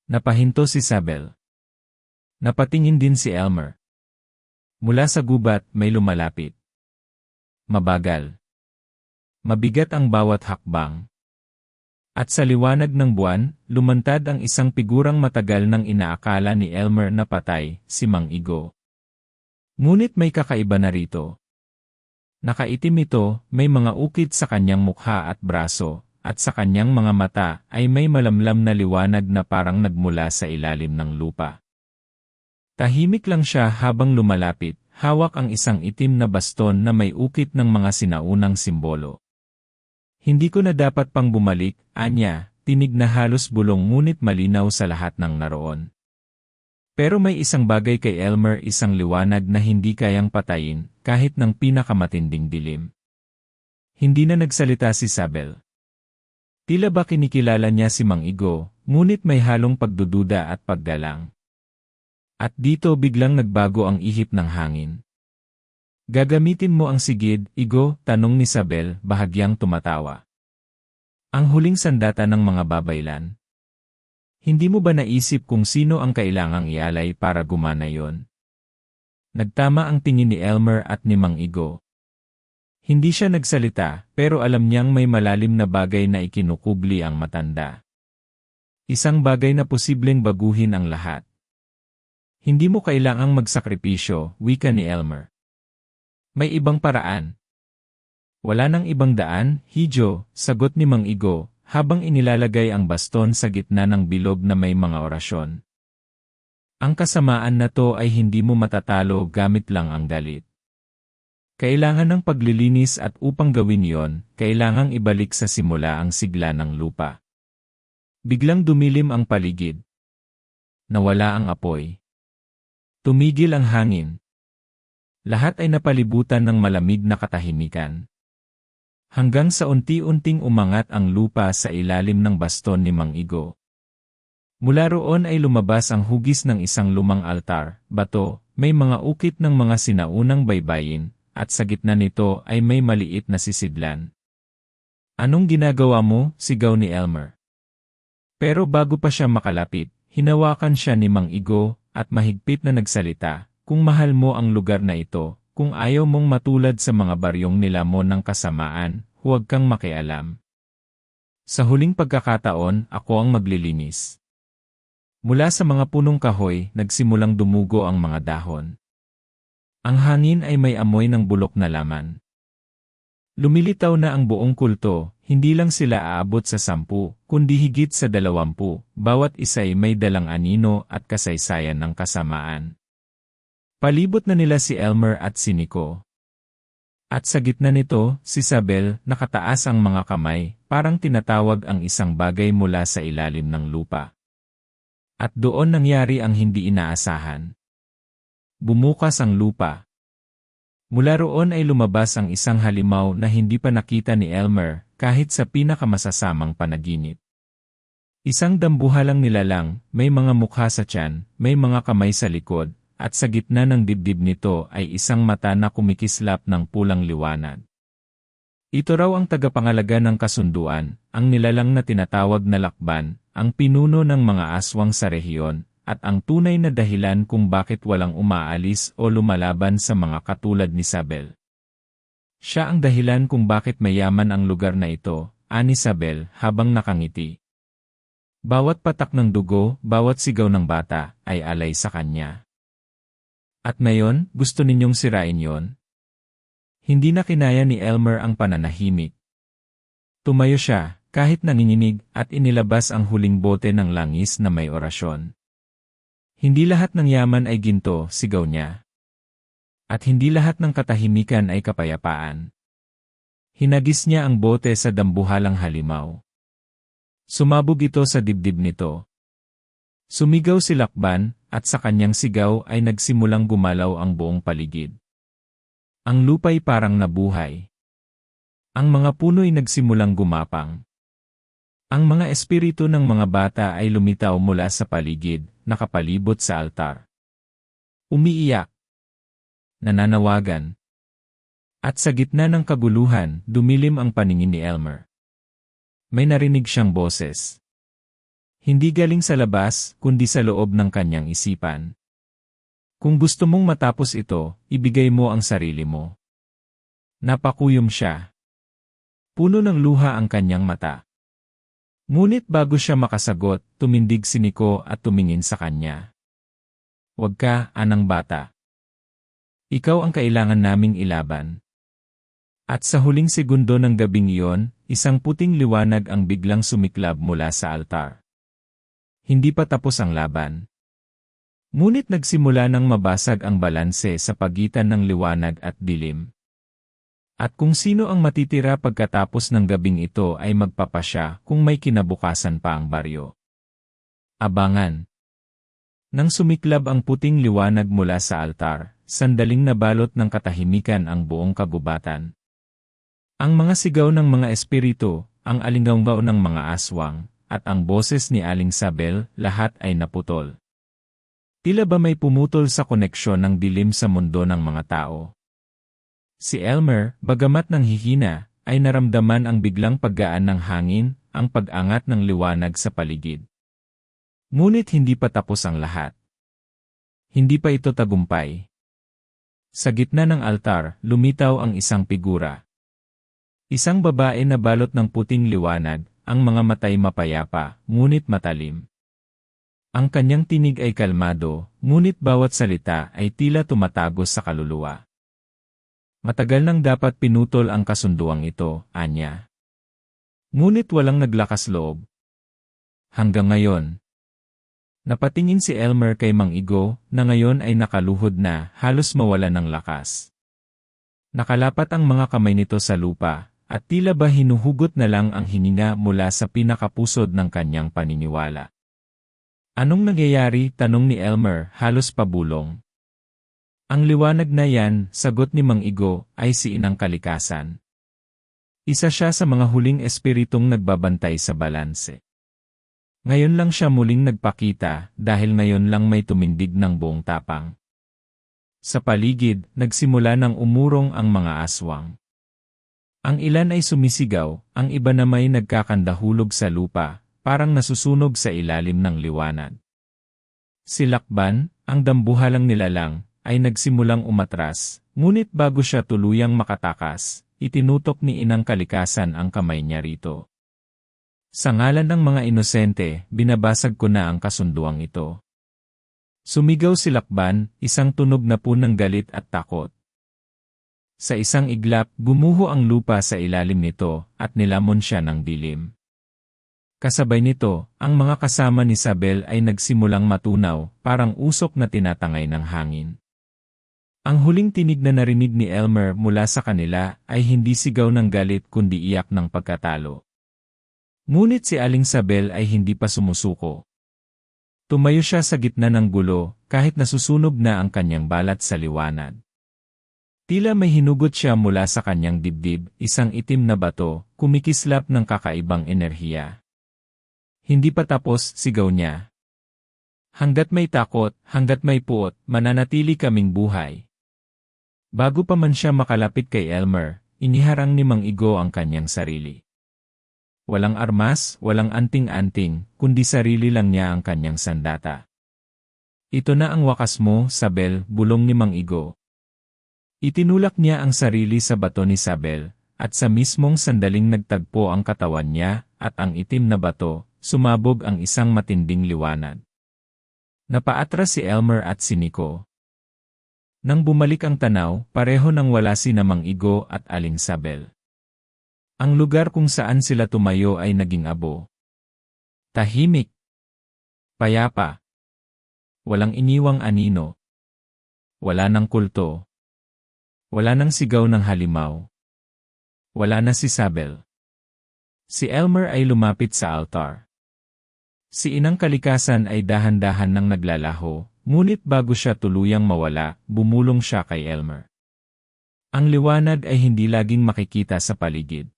[SPEAKER 1] Napahinto si Sabel. Napatingin din si Elmer. Mula sa gubat, may lumalapit. Mabagal. Mabigat ang bawat hakbang. At sa liwanag ng buwan, lumantad ang isang figurang matagal nang inaakala ni Elmer na patay, si Mang Igo. Ngunit may kakaiba na rito. Nakaitim ito, may mga ukit sa kanyang mukha at braso, at sa kanyang mga mata ay may malamlam na liwanag na parang nagmula sa ilalim ng lupa. Tahimik lang siya habang lumalapit, hawak ang isang itim na baston na may ukit ng mga sinaunang simbolo. Hindi ko na dapat pang bumalik, anya, tinig na halos bulong ngunit malinaw sa lahat ng naroon. Pero may isang bagay kay Elmer, isang liwanag na hindi kayang patayin, kahit ng pinakamatinding dilim. Hindi na nagsalita si Sabel. Tila ba kinikilala niya si Mang Igo, ngunit may halong pagdududa at paggalang. At dito biglang nagbago ang ihip ng hangin. Gagamitin mo ang sigid, Igo? Tanong ni Sabel, bahagyang tumatawa. Ang huling sandata ng mga babaylan. Hindi mo ba naisip kung sino ang kailangang ialay para gumana yon? Nagtama ang tingin ni Elmer at ni Mang Igo. Hindi siya nagsalita, pero alam niyang may malalim na bagay na ikinukubli ang matanda. Isang bagay na posibleng baguhin ang lahat. Hindi mo kailangang magsakripisyo, wika ni Elmer. May ibang paraan. Wala nang ibang daan, Hijo, sagot ni Mang Igo, habang inilalagay ang baston sa gitna ng bilog na may mga orasyon. Ang kasamaan na to ay hindi mo matatalo gamit lang ang galit. Kailangan ng paglilinis at upang gawin yon, kailangang ibalik sa simula ang sigla ng lupa. Biglang dumilim ang paligid. Nawala ang apoy. Tumigil ang hangin. Lahat ay napalibutan ng malamig na katahimikan. Hanggang sa unti-unting umangat ang lupa sa ilalim ng baston ni Mang Igo. Mula roon ay lumabas ang hugis ng isang lumang altar, bato, may mga ukit ng mga sinaunang baybayin, at sa gitna nito ay may maliit na sisidlan. Anong ginagawa mo? Sigaw ni Elmer. Pero bago pa siya makalapit, hinawakan siya ni Mang Igo, at mahigpit na nagsalita, kung mahal mo ang lugar na ito, kung ayaw mong matulad sa mga baryong nilamon ng kasamaan, huwag kang makialam. Sa huling pagkakataon, ako ang maglilinis. Mula sa mga punong kahoy, nagsimulang dumugo ang mga dahon. Ang hangin ay may amoy ng bulok na laman. Lumilitaw na ang buong kulto, hindi lang sila aabot sa 10, kundi higit sa 20, bawat isa'y may dalang anino at kasaysayan ng kasamaan. Palibot na nila si Elmer at si Nico. At sa gitna nito, si Isabel, nakataas ang mga kamay, parang tinatawag ang isang bagay mula sa ilalim ng lupa. At doon nangyari ang hindi inaasahan. Bumukas ang lupa. Mula roon ay lumabas ang isang halimaw na hindi pa nakita ni Elmer, kahit sa pinakamasasamang panaginip. Isang dambuhalang nilalang, may mga mukha sa tiyan, may mga kamay sa likod, at sa gitna ng dibdib nito ay isang mata na kumikislap ng pulang liwanag. Ito raw ang tagapangalaga ng kasunduan, ang nilalang na tinatawag na lakban, ang pinuno ng mga aswang sa rehiyon, at ang tunay na dahilan kung bakit walang umaalis o lumalaban sa mga katulad ni Isabel. Siya ang dahilan kung bakit mayaman ang lugar na ito, ani Isabel habang nakangiti. Bawat patak ng dugo, bawat sigaw ng bata, ay alay sa kanya. At ngayon, gusto ninyong sirain yon? Hindi na kinaya ni Elmer ang pananahimik. Tumayo siya, kahit nanginginig, at inilabas ang huling bote ng langis na may orasyon. Hindi lahat ng yaman ay ginto, sigaw niya. At hindi lahat ng katahimikan ay kapayapaan. Hinagis niya ang bote sa dambuhalang halimaw. Sumabog ito sa dibdib nito. Sumigaw si Lakban, at sa kanyang sigaw ay nagsimulang gumalaw ang buong paligid. Ang lupa'y parang nabuhay. Ang mga puno'y nagsimulang gumapang. Ang mga espiritu ng mga bata ay lumitaw mula sa paligid, nakapalibot sa altar. Umiiyak. Nananawagan. At sa gitna ng kaguluhan, dumilim ang paningin ni Elmer. May narinig siyang boses. Hindi galing sa labas, kundi sa loob ng kanyang isipan. Kung gusto mong matapos ito, ibigay mo ang sarili mo. Napakuyom siya. Puno ng luha ang kanyang mata. Ngunit bago siya makasagot, tumindig si Nico at tumingin sa kanya. Huwag ka, anang bata. Ikaw ang kailangan naming ilaban. At sa huling segundo ng gabing iyon, isang puting liwanag ang biglang sumiklab mula sa altar. Hindi pa tapos ang laban. Ngunit nagsimula ng mabasag ang balanse sa pagitan ng liwanag at dilim. At kung sino ang matitira pagkatapos ng gabing ito ay magpapasya kung may kinabukasan pa ang baryo. Abangan. Nang sumiklab ang puting liwanag mula sa altar, sandaling nabalot ng katahimikan ang buong kagubatan. Ang mga sigaw ng mga espiritu, ang alinggaw ng mga aswang, at ang boses ni Aling Isabel, lahat ay naputol. Tila ba may pumutol sa koneksyon ng dilim sa mundo ng mga tao? Si Elmer, bagamat nanghihina, ay naramdaman ang biglang paggaan ng hangin, ang pag-angat ng liwanag sa paligid. Ngunit hindi pa tapos ang lahat. Hindi pa ito tagumpay. Sa gitna ng altar, lumitaw ang isang figura. Isang babae na balot ng puting liwanag, ang mga matay mapayapa, ngunit matalim. Ang kanyang tinig ay kalmado, ngunit bawat salita ay tila tumatagos sa kaluluwa. Matagal nang dapat pinutol ang kasunduang ito, anya. Ngunit walang naglakas loob. Hanggang ngayon. Napatingin si Elmer kay Mang Igo, na ngayon ay nakaluhod na, halos mawala ng lakas. Nakalapat ang mga kamay nito sa lupa, at tila ba hinuhugot na lang ang hininga mula sa pinakapusod ng kanyang paniniwala. Anong nangyayari? Tanong ni Elmer, halos pabulong. Ang liwanag na yan, sagot ni Mang Igo, ay si Inang Kalikasan. Isa siya sa mga huling espiritong nagbabantay sa balanse. Ngayon lang siya muling nagpakita, dahil ngayon lang may tumindig ng buong tapang. Sa paligid, nagsimula ng umurong ang mga aswang. Ang ilan ay sumisigaw, ang iba naman ay nagkakandahulog sa lupa, parang nasusunog sa ilalim ng liwanag. Si Lakban, ang dambuhalang nilalang, ay nagsimulang umatras, ngunit bago siya tuluyang makatakas, itinutok ni Inang Kalikasan ang kamay niya rito. Sa ngalan ng mga inosente, binabasag ko na ang kasunduang ito. Sumigaw si Lakban, isang tunog na punang galit at takot. Sa isang iglap, gumuho ang lupa sa ilalim nito at nilamon siya ng dilim. Kasabay nito, ang mga kasama ni Isabel ay nagsimulang matunaw, parang usok na tinatangay ng hangin. Ang huling tinig na narinig ni Elmer mula sa kanila ay hindi sigaw ng galit kundi iyak ng pagkatalo. Ngunit si Aling Isabel ay hindi pa sumusuko. Tumayo siya sa gitna ng gulo, kahit nasusunog na ang kanyang balat sa liwanag. Tila may hinugot siya mula sa kanyang dibdib, isang itim na bato, kumikislap ng kakaibang enerhiya. Hindi pa tapos, sigaw niya. Hanggat may takot, hanggat may puot, mananatili kaming buhay. Bago pa man siya makalapit kay Elmer, iniharang ni Mang Igo ang kanyang sarili. Walang armas, walang anting-anting, kundi sarili lang niya ang kanyang sandata. Ito na ang wakas mo, Isabel, bulong ni Mang Igo. Itinulak niya ang sarili sa bato ni Isabel, at sa mismong sandaling nagtagpo ang katawan niya, at ang itim na bato, sumabog ang isang matinding liwanag. Napaatras si Elmer at si Nico. Nang bumalik ang tanaw, pareho nang wala sina Mang Igo at Aling Isabel. Ang lugar kung saan sila tumayo ay naging abo. Tahimik. Payapa. Walang iniwang anino. Wala ng kulto. Wala nang sigaw ng halimaw. Wala na si Isabel. Si Elmer ay lumapit sa altar. Si Inang Kalikasan ay dahan-dahan nang naglalaho, ngunit bago siya tuluyang mawala, bumulong siya kay Elmer. Ang liwanag ay hindi laging makikita sa paligid.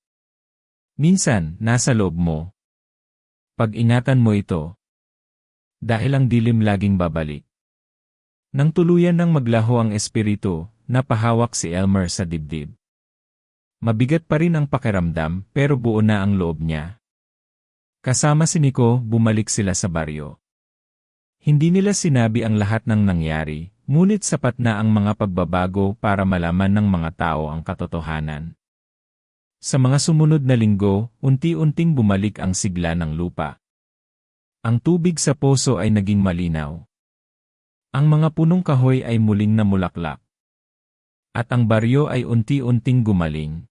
[SPEAKER 1] Minsan, nasa loob mo. Pag-ingatan mo ito. Dahil ang dilim laging babalik. Nang tuluyan nang maglaho ang espiritu, napahawak si Elmer sa dibdib. Mabigat pa rin ang pakiramdam pero buo na ang loob niya. Kasama si Nico, bumalik sila sa baryo. Hindi nila sinabi ang lahat ng nangyari, ngunit sapat na ang mga pagbabago para malaman ng mga tao ang katotohanan. Sa mga sumunod na linggo, unti-unting bumalik ang sigla ng lupa. Ang tubig sa poso ay naging malinaw. Ang mga punong kahoy ay muling namulaklak. At ang baryo ay unti-unting gumaling.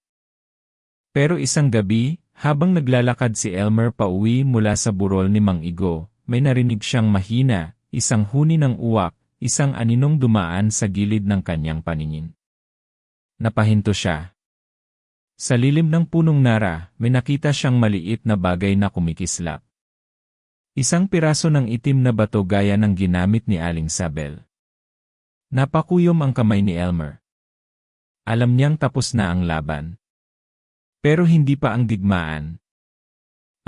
[SPEAKER 1] Pero isang gabi, habang naglalakad si Elmer pauwi mula sa burol ni Mang Igo, may narinig siyang mahina, isang huni ng uwak, isang aninong dumaan sa gilid ng kanyang paningin. Napahinto siya. Sa lilim ng punong nara, may nakita siyang maliit na bagay na kumikislap. Isang piraso ng itim na bato gaya ng ginamit ni Aling Isabel. Napakuyom ang kamay ni Elmer. Alam niyang tapos na ang laban. Pero hindi pa ang digmaan.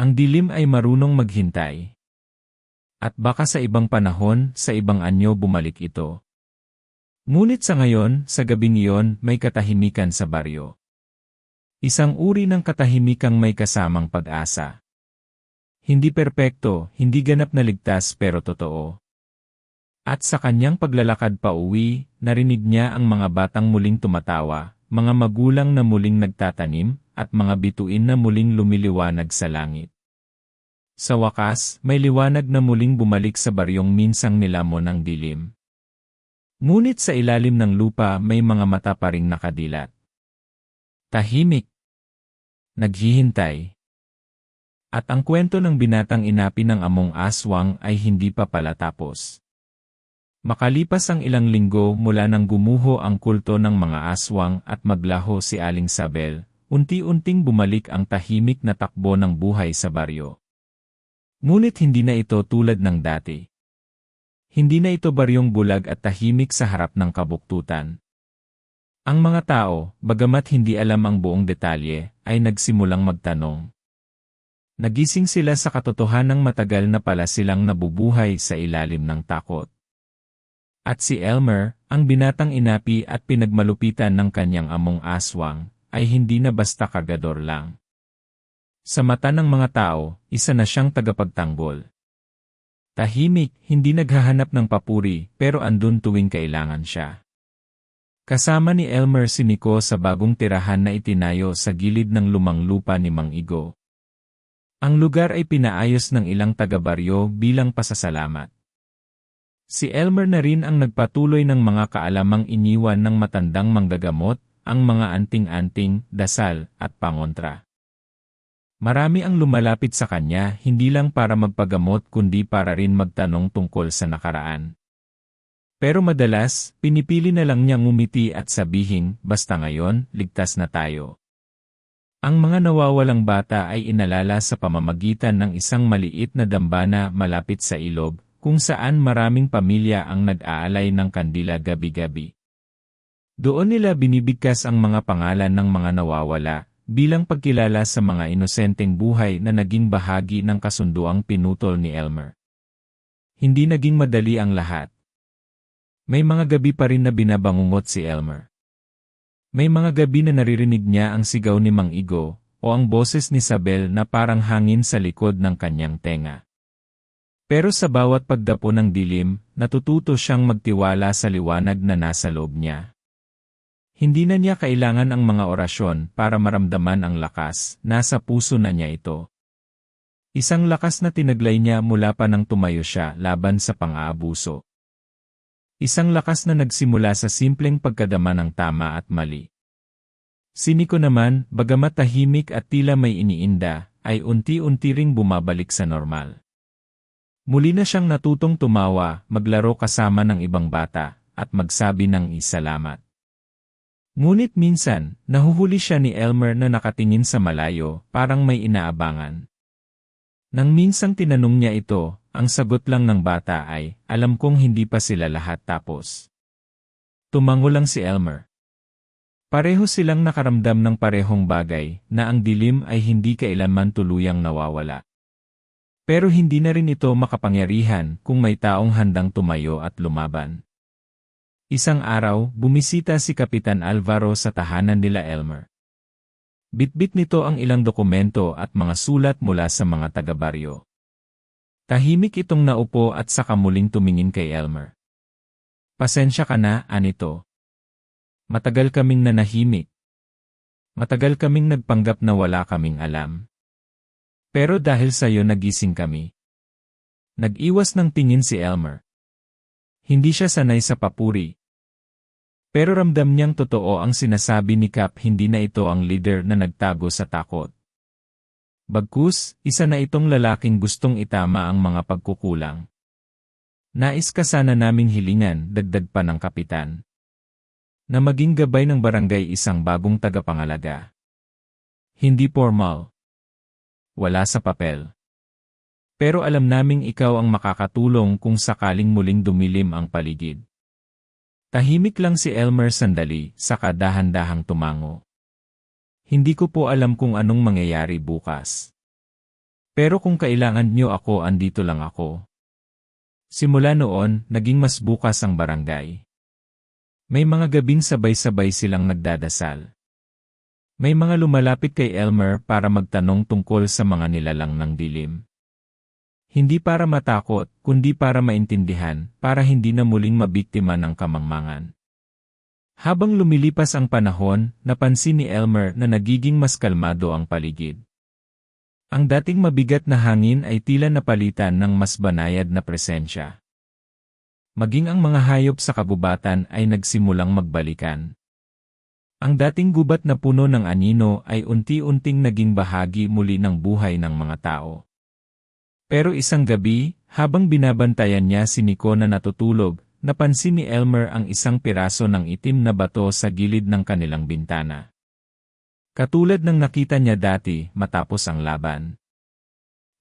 [SPEAKER 1] Ang dilim ay marunong maghintay. At baka sa ibang panahon, sa ibang anyo bumalik ito. Ngunit sa ngayon, sa gabing iyon, may katahimikan sa baryo. Isang uri ng katahimikang may kasamang pag-asa. Hindi perpekto, hindi ganap na ligtas pero totoo. At sa kanyang paglalakad pa uwi, narinig niya ang mga batang muling tumatawa, mga magulang na muling nagtatanim, at mga bituin na muling lumiliwanag sa langit. Sa wakas, may liwanag na muling bumalik sa baryong minsang nilamon ng dilim. Ngunit sa ilalim ng lupa may mga mata pa ring nakadilat. Tahimik. Naghihintay. At ang kwento ng binatang inapi ng among aswang ay hindi pa pala tapos. Makalipas ang ilang linggo mula nang gumuho ang kulto ng mga aswang at maglaho si Aling Isabel, unti-unting bumalik ang tahimik na takbo ng buhay sa baryo. Ngunit hindi na ito tulad ng dati. Hindi na ito baryong bulag at tahimik sa harap ng kabuktutan. Ang mga tao, bagamat hindi alam ang buong detalye, ay nagsimulang magtanong. Nagising sila sa katotohanang matagal na pala silang nabubuhay sa ilalim ng takot. At si Elmer, ang binatang inapi at pinagmalupitan ng kanyang among aswang, ay hindi na basta kargador lang. Sa mata ng mga tao, isa na siyang tagapagtanggol. Tahimik, hindi naghahanap ng papuri, pero andun tuwing kailangan siya. Kasama ni Elmer si Nico sa bagong tirahan na itinayo sa gilid ng lumang lupa ni Mang Igo. Ang lugar ay pinaayos ng ilang taga-baryo bilang pasasalamat. Si Elmer na rin ang nagpatuloy ng mga kaalamang iniwan ng matandang manggagamot, ang mga anting-anting, dasal, at pangontra. Marami ang lumalapit sa kanya hindi lang para magpagamot kundi para rin magtanong tungkol sa nakaraan. Pero madalas, pinipili na lang niya ngumiti at sabihin, basta ngayon, ligtas na tayo. Ang mga nawawalang bata ay inalala sa pamamagitan ng isang maliit na dambana malapit sa ilog, kung saan maraming pamilya ang nag-aalay ng kandila gabi-gabi. Doon nila binibigkas ang mga pangalan ng mga nawawala, bilang pagkilala sa mga inosenteng buhay na naging bahagi ng kasunduang pinutol ni Elmer. Hindi naging madali ang lahat. May mga gabi pa rin na binabangungot si Elmer. May mga gabi na naririnig niya ang sigaw ni Mang Igo, o ang boses ni Sabel na parang hangin sa likod ng kanyang tenga. Pero sa bawat pagdapo ng dilim, natututo siyang magtiwala sa liwanag na nasa loob niya. Hindi na niya kailangan ang mga orasyon para maramdaman ang lakas, nasa puso na niya ito. Isang lakas na tinaglay niya mula pa nang tumayo siya laban sa pang-aabuso. Isang lakas na nagsimula sa simpleng pagkadama ng tama at mali. Si Nico naman, bagamat tahimik at tila may iniinda, ay unti-unti ring bumabalik sa normal. Muli na siyang natutong tumawa, maglaro kasama ng ibang bata, at magsabi ng isalamat. Ngunit minsan, nahuhuli siya ni Elmer na nakatingin sa malayo, parang may inaabangan. Nang minsang tinanong niya ito, ang sagot lang ng bata ay, alam kong hindi pa sila lahat tapos. Tumango lang si Elmer. Pareho silang nakaramdam ng parehong bagay, na ang dilim ay hindi kailanman tuluyang nawawala. Pero hindi na rin ito makapangyarihan kung may taong handang tumayo at lumaban. Isang araw, bumisita si Kapitan Alvaro sa tahanan nila Elmer. Bitbit nito ang ilang dokumento at mga sulat mula sa mga taga-baryo. Tahimik itong naupo at saka muling tumingin kay Elmer. Pasensya ka na, anito. Matagal kaming nanahimik. Matagal kaming nagpanggap na wala kaming alam. Pero dahil sa'yo nagising kami. Nag-iwas ng tingin si Elmer. Hindi siya sanay sa papuri. Pero ramdam niyang totoo ang sinasabi ni Cap, hindi na ito ang leader na nagtago sa takot. Bagkus, isa na itong lalaking gustong itama ang mga pagkukulang. Nais ka sana naming hilingan, dagdag pa ng kapitan. Na maging gabay ng barangay isang bagong tagapangalaga. Hindi formal. Wala sa papel. Pero alam naming ikaw ang makakatulong kung sakaling muling dumilim ang paligid. Tahimik lang si Elmer sandali, saka dahan-dahang tumango. Hindi ko po alam kung anong mangyayari bukas. Pero kung kailangan niyo ako, andito lang ako. Simula noon, naging mas bukas ang barangay. May mga gabing sabay-sabay silang nagdadasal. May mga lumalapit kay Elmer para magtanong tungkol sa mga nilalang ng dilim. Hindi para matakot, kundi para maintindihan, para hindi na muling mabiktima ng kamangmangan. Habang lumilipas ang panahon, napansin ni Elmer na nagiging mas kalmado ang paligid. Ang dating mabigat na hangin ay tila napalitan ng mas banayad na presensya. Maging ang mga hayop sa kagubatan ay nagsimulang magbalikan. Ang dating gubat na puno ng anino ay unti-unting naging bahagi muli ng buhay ng mga tao. Pero isang gabi, habang binabantayan niya si Nico na natutulog, napansin ni Elmer ang isang piraso ng itim na bato sa gilid ng kanilang bintana. Katulad ng nakita niya dati matapos ang laban.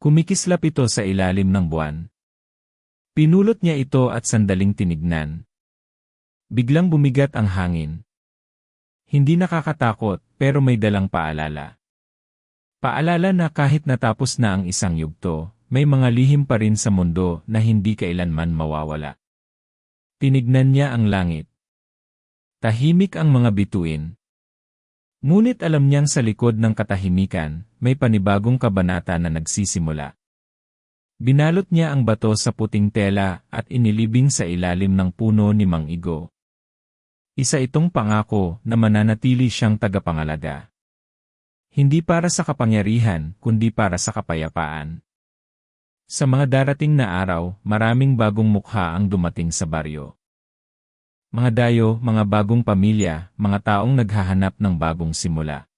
[SPEAKER 1] Kumikislap ito sa ilalim ng buwan. Pinulot niya ito at sandaling tinignan. Biglang bumigat ang hangin. Hindi nakakatakot pero may dalang paalala. Paalala na kahit natapos na ang isang yugto, may mga lihim pa rin sa mundo na hindi kailanman mawawala. Tinignan niya ang langit. Tahimik ang mga bituin. Ngunit alam niyang sa likod ng katahimikan, may panibagong kabanata na nagsisimula. Binalot niya ang bato sa puting tela at inilibing sa ilalim ng puno ni Mang Igo. Isa itong pangako na mananatili siyang tagapangalaga. Hindi para sa kapangyarihan, kundi para sa kapayapaan. Sa mga darating na araw, maraming bagong mukha ang dumating sa baryo. Mga dayo, mga bagong pamilya, mga taong naghahanap ng bagong simula.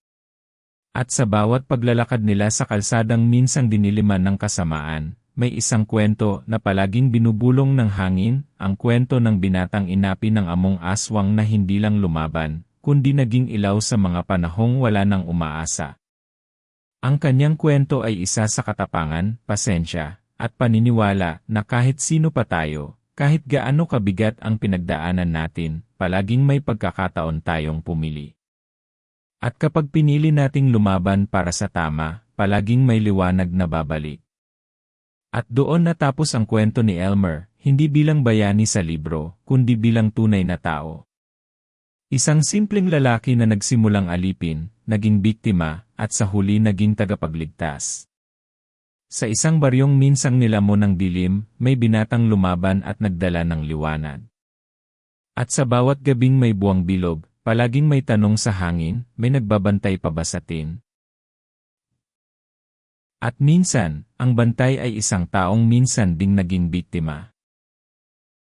[SPEAKER 1] At sa bawat paglalakad nila sa kalsadang minsang diniliman ng kasamaan, may isang kwento na palaging binubulong ng hangin, ang kwento ng binatang inapi ng among aswang na hindi lang lumaban, kundi naging ilaw sa mga panahong wala nang umaasa. Ang kanyang kwento ay isa sa katapangan, pasensya, at paniniwala na kahit sino pa tayo, kahit gaano kabigat ang pinagdaanan natin, palaging may pagkakataon tayong pumili. At kapag pinili nating lumaban para sa tama, palaging may liwanag na babalik. At doon natapos ang kwento ni Elmer, hindi bilang bayani sa libro, kundi bilang tunay na tao. Isang simpleng lalaki na nagsimulang alipin, naging biktima, at sa huli naging tagapagligtas. Sa isang baryong minsang nilamon ng dilim, may binatang lumaban at nagdala ng liwanag. At sa bawat gabing may buwang bilog, palaging may tanong sa hangin, may nagbabantay pa ba sa tin? At minsan, ang bantay ay isang taong minsan ding naging biktima.